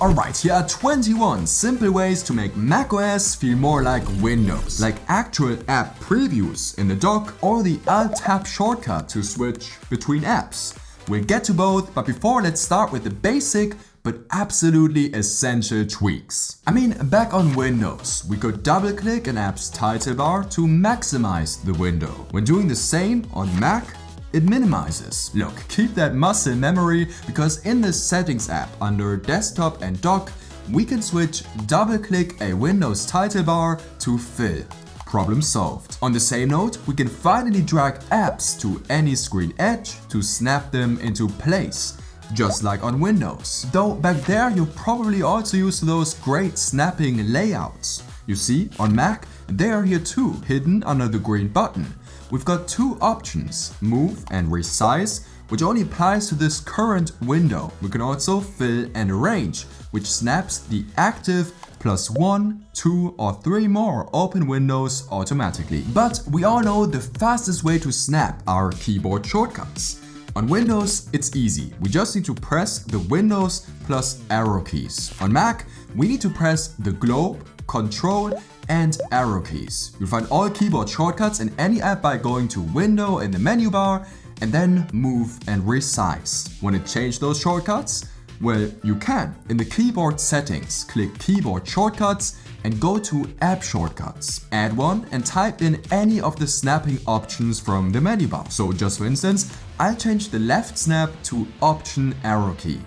Alright, here are 21 simple ways to make macOS feel more like Windows, like actual app previews in the dock or the Alt-Tab shortcut to switch between apps. We'll get to both, but before let's start with the basic but absolutely essential tweaks. Back on Windows, we could double-click an app's title bar to maximize the window. When doing the same on Mac, it minimizes. Look, keep that muscle memory because in the Settings app under Desktop and Dock, we can switch double-click a Windows title bar to fill. Problem solved. On the same note, we can finally drag apps to any screen edge to snap them into place, just like on Windows. Though back there you probably also use those great snapping layouts. You see, on Mac, they are here too, hidden under the green button. We've got two options, move and resize, which only applies to this current window. We can also fill and arrange, which snaps the active plus 1, 2 or 3 more open windows automatically. But we all know the fastest way to snap are keyboard shortcuts. On Windows, it's easy. We just need to press the Windows plus arrow keys. On Mac, we need to press the globe, Control and arrow keys. You'll find all keyboard shortcuts in any app by going to Window in the menu bar and then Move and Resize. Want to change those shortcuts? Well, you can. In the keyboard settings, click Keyboard Shortcuts and go to App Shortcuts. Add one and type in any of the snapping options from the menu bar. So just for instance, I'll change the left snap to Option Arrow key.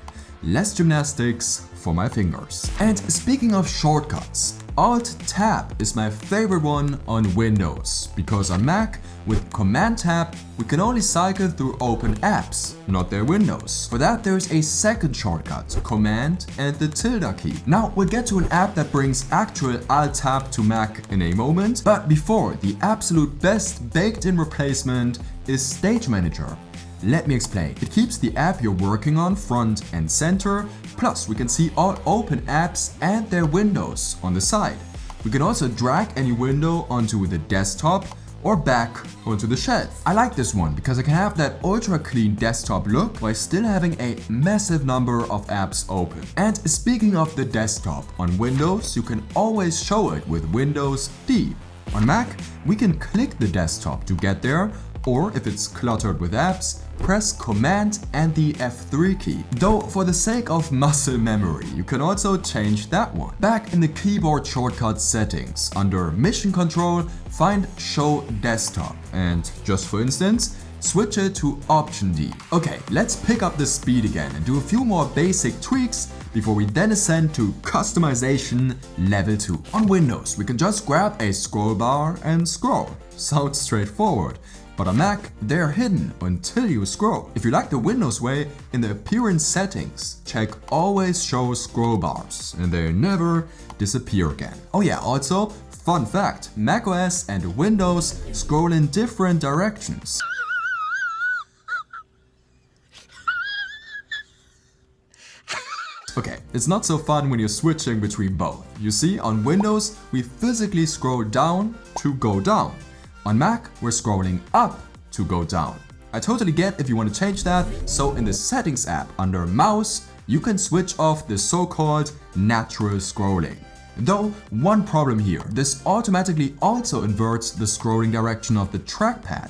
Less gymnastics for my fingers. And speaking of shortcuts, Alt-Tab is my favorite one on Windows, because on Mac, with Command-Tab, we can only cycle through open apps, not their windows. For that, there's a second shortcut, Command and the tilde key. Now, we'll get to an app that brings actual Alt-Tab to Mac in a moment, but before, the absolute best baked-in replacement is Stage Manager. Let me explain. It keeps the app you're working on front and center, plus we can see all open apps and their windows on the side. We can also drag any window onto the desktop or back onto the shelf. I like this one because I can have that ultra clean desktop look while still having a massive number of apps open. And speaking of the desktop, on Windows you can always show it with Windows D. On Mac, we can click the desktop to get there, or if it's cluttered with apps, press Command and the F3 key. Though for the sake of muscle memory, you can also change that one. Back in the keyboard shortcut settings, under Mission Control, find Show Desktop and, just for instance, switch it to Option D. Okay, let's pick up the speed again and do a few more basic tweaks before we then ascend to customization level 2. On Windows, we can just grab a scroll bar and scroll. Sounds straightforward. But on Mac, they're hidden until you scroll. If you like the Windows way, in the appearance settings, check Always Show Scroll Bars and they never disappear again. Oh yeah, also, fun fact, macOS and Windows scroll in different directions. Okay, it's not so fun when you're switching between both. You see, on Windows, we physically scroll down to go down. On Mac, we're scrolling up to go down. I totally get if you want to change that, so in the Settings app under Mouse, you can switch off the so-called natural scrolling. Though, one problem here, this automatically also inverts the scrolling direction of the trackpad,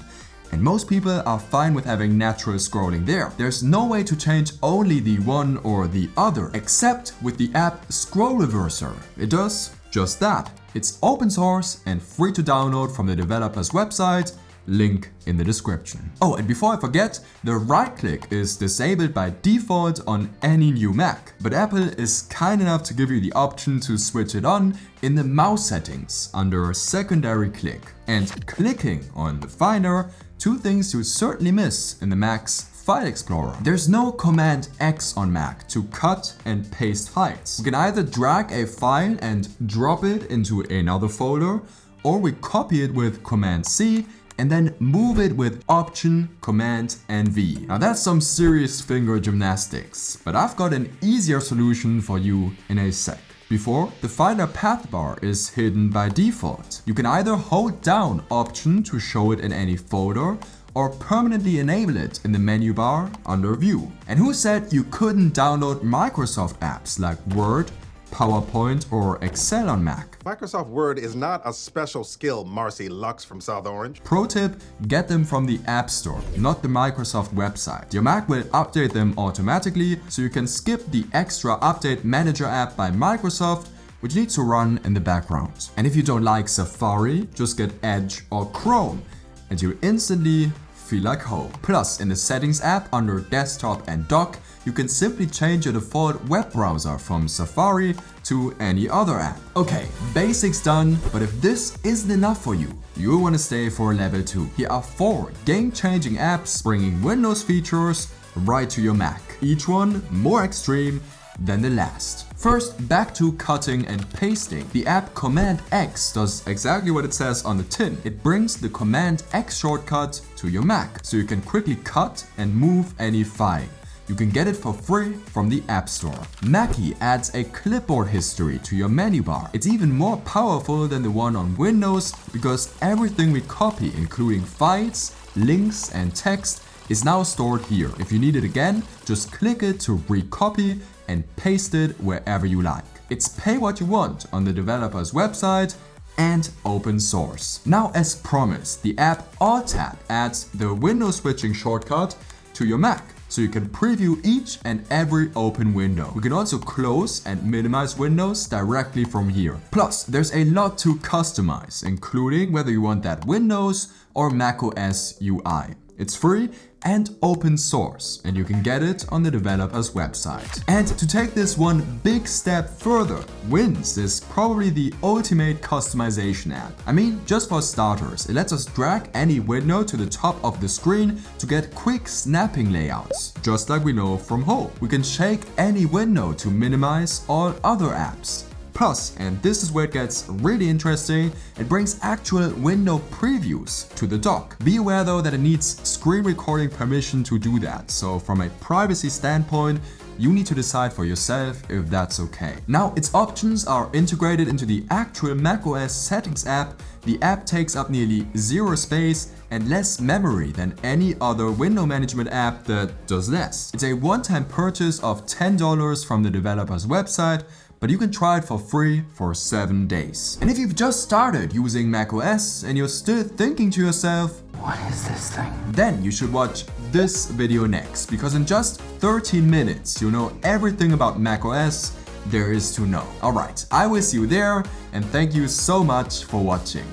and most people are fine with having natural scrolling there. There's no way to change only the one or the other, except with the app Scroll Reverser. It does just that. It's open source and free to download from the developer's website, link in the description. Oh, and before I forget, the right click is disabled by default on any new Mac, but Apple is kind enough to give you the option to switch it on in the mouse settings under secondary click. And clicking on the Finder, two things you certainly miss in the Mac's File Explorer. There's no Command X on Mac to cut and paste files. We can either drag a file and drop it into another folder, or we copy it with Command C and then move it with Option, Command and V. Now that's some serious finger gymnastics, but I've got an easier solution for you in a sec. Before, the Finder path bar is hidden by default. You can either hold down Option to show it in any folder, or permanently enable it in the menu bar under View. And who said you couldn't download Microsoft apps like Word, PowerPoint, or Excel on Mac? Microsoft Word is not a special skill, Marcy Lux from South Orange. Pro tip, get them from the App Store, not the Microsoft website. Your Mac will update them automatically, so you can skip the extra Update Manager app by Microsoft, which needs to run in the background. And if you don't like Safari, just get Edge or Chrome, and you'll instantly feel like home. Plus, in the Settings app under Desktop and Dock, you can simply change your default web browser from Safari to any other app. Okay, basics done, but if this isn't enough for you, you'll want to stay for level 2. Here are 4 game-changing apps bringing Windows features right to your Mac. Each one more extreme than the last. First, back to cutting and pasting. The app Command X does exactly what it says on the tin. It brings the Command X shortcut to your Mac, so you can quickly cut and move any file. You can get it for free from the App Store. Mackie adds a clipboard history to your menu bar. It's even more powerful than the one on Windows because everything we copy, including files, links, and text, is now stored here. If you need it again, just click it to recopy and paste it wherever you like. It's pay what you want on the developer's website and open source. Now, as promised, the app AllTab adds the window switching shortcut to your Mac, so you can preview each and every open window. You can also close and minimize windows directly from here. Plus, there's a lot to customize, including whether you want that Windows or macOS UI. It's free and open source, and you can get it on the developer's website. And to take this one big step further, Wins is probably the ultimate customization app. I mean, just for starters, it lets us drag any window to the top of the screen to get quick snapping layouts, just like we know from home. We can shake any window to minimize all other apps. Plus, and this is where it gets really interesting, it brings actual window previews to the dock. Be aware though that it needs screen recording permission to do that, so from a privacy standpoint, you need to decide for yourself if that's okay. Now, its options are integrated into the actual macOS Settings app. The app takes up nearly 0 space and less memory than any other window management app that does less. It's a one-time purchase of $10 from the developer's website, but you can try it for free for 7 days. And if you've just started using macOS and you're still thinking to yourself, what is this thing? Then you should watch this video next, because in just 13 minutes, you'll know everything about macOS there is to know. Alright, I will see you there, and thank you so much for watching.